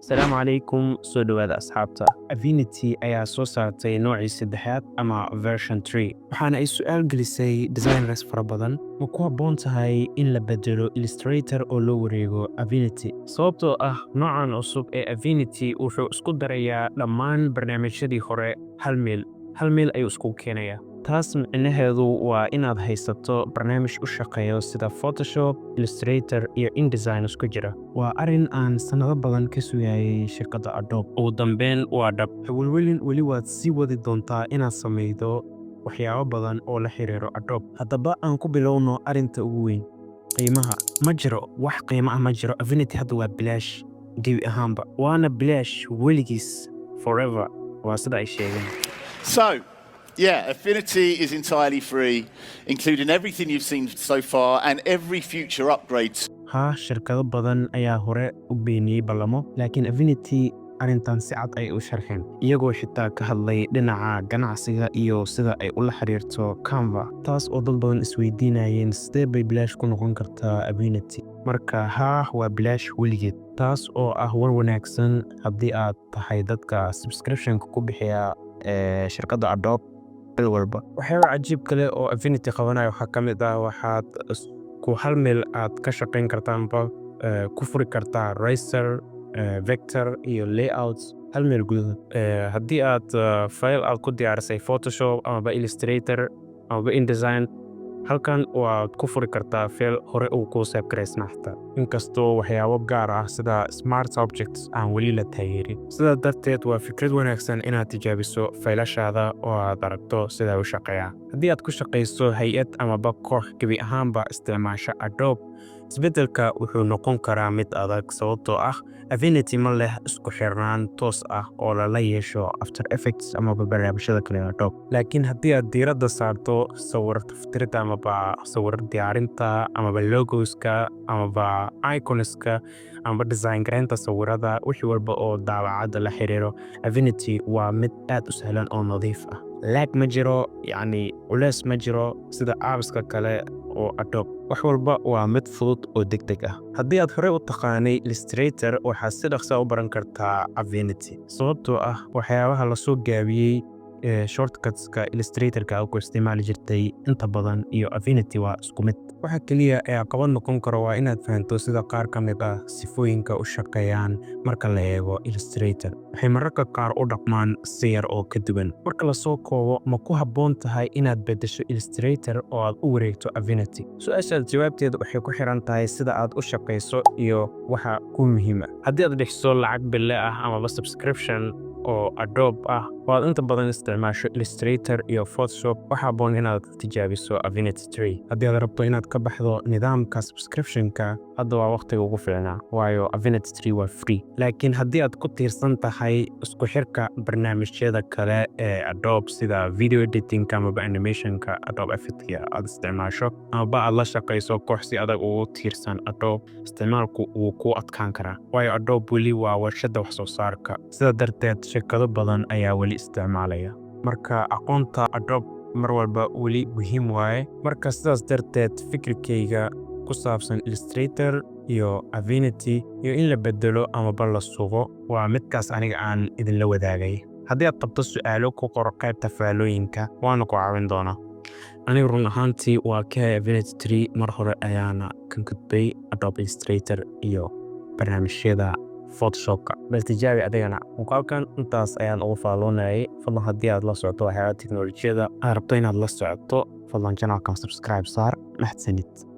السلام عليكم soo dhawaada asxaabta. Affinity ayaa soo saartay noocii saddexaad ama version 3 waxaana ay su'aal gelisay designers fara badan ma ku habboon tahay in la bedelo Illustrator oo loo wareego Affinity sababtoo ah noocan cusub ee Affinity wuxuu isku darayaa dhammaan barnaamijyadii hore hal meel ayuu isku keenayaa. taas micnaheedu waa inaad haysato barnaamij u shaqeeyo sida Photoshop, Illustrator iyo InDesign isku jira. Waa arrin aan sanado badan ka sugayay shaqada Adobe. Ugu dambeyn waa dhab. Weli waad sii wadi doontaa inaad samaydo waxyaabo badan oo la xiriiro Adobe. Haddaba aan ku bilowno arrinta ugu weyn. qiimaha ma jiro wax qiimo ah ma jiro. Affinity hadda waa bilaash gebi ahaanba. Waana bilaash weligiis forever. Waa sida ay sheegeen. Yeah, Affinity is entirely free, including everything you've seen so far and every future upgrades. Shirkado badan ayaa hore u beeniyay ballamo, laakiin Affinity arrintan si cad ay u sharxeen. Iyagoo xitaa ka hadlay dhinaca ganacsiga iyo sida ay ula xiriirto Canva, taas oo dad badan isweydiinayeen sidee bay bilaash ku noqon kartaa Affinity. Marka waa bilaash weligeed. Taas oo ah war wanaagsan haddii aad tahay dadka subscription-ka ku bixiya shirkadda Adobe. waxyaabo cajiib kale oo Affinity qabanayo waxaa ka mid ah waxaad ku hal meel aad ka shaqayn kartaanba ku furi kartaa raster, vector iyo layouts hal meel gudahood. haddii aad file aad ku diyaarisay Photoshop ama Illustrator ama InDesign halkan waad ku furi kartaa file hore uu ku save gareysnaa xitaa inkastoo waxyaabo gaar ah sida smart objects aan weli la taageerin. sidaa darteed waa fikrad wanaagsan inaad tijaabiso faylashaada oo aad aragto sida u shaqeeya. haddii aad ku shaqayso hay-ad amaba koox gebi ahaanba isticmaasha Adobe, isbeddelka wuxuu noqon karaa mid adag sababtoo ah Affinity ma leh isku xirnaan toos ah oo lala yeesho After Effects amaba barnaamijyada kale ee Adobe. laakiin haddii aad diiradda saarto sawir tirtiridda amaba sawir diyaarinta amaba logoska amaba iconska amaba design gareynta sawirada wixii walba oo daacadda la xiriiro, Affinity waa mid aad u sahlan oo nadiif ah. lag ma jiro, yacni culeys ma jiro sida appska kale oo Adobe. wax walba waa mid fudud oo degdeg ah. haddii aad hore u taqaanay Illustrator waxaad si dhaqso u baran kartaa Affinity sababtoo ah waxyaabaha la soo gaabiyey shortcutska Illustrator-ka ku isticmaali jirtay inta badan iyo Affinity waa isku mid. waxa kaliya ee caqabad noqon karo waa inaad fahanto sida qaar ka mid ah sifooyinka u shaqeeyaan marka la eego Illustrator. waxay mararka qaar u dhaqmaan si yar oo ka duwan. marka la soo koobo ma ku habboon tahay inaad beddesho Illustrator oo aad u wareegto Affinity? su-aashaas jawaabteedu waxay ku xiran tahay sida aad u shaqayso iyo waxa ku muhiim ah. haddii aad bixiso lacag bille ah amaba subscription oo Adobe ah waad inta badan isticmaasho Illustrator iyo Photoshop, waxaa habboon inaad tijaabiso Affinity 3. haddii aad rabto inaad ka baxdo nidaamka subscription-ka hadda waa waqtiga ugu fiicnaa waayo Affinity 3 waa free. laakiin haddii aad ku tiirsan tahay isku xirka barnaamijyada kale ee Adobe sida video editing amaba animation-ka Adobe Affinity aad isticmaasho amaba aad la shaqayso koox si adag ugu tiirsan Adobe, isticmaalku wuu ku adkaan karaa waayo Adobe weli waa warshadda wax soo saarka. sidaa darteed shirkado badan ayaa weli isticmaalaya. marka aqoonta Adobe mar walba weli muhiim waaye. marka sidaas darteed fikirkayga ku saabsan Illustrator iyo Affinity iyo in la bedelo amaba la sugo waa midkaas aniga aan idinla wadaagay. haddii aad qabto su'aalo ku qor qaybta faallooyinka waana ku caawin doonaa. aniga run ahaantii waa ka Affinity 3 mar hore ayaana ka gudbay Adobe Illustrator iyo barnaamijyada Photoshop-ka. bal tijaabi adigana. muuqaalkan intaas ayaan ugu faalloonayay. fadlan haddii aad la socoto waxyaaba teknolojiyada aad rabto inaad la socoto fadlan channelkan subscribe saar. mahadsanid.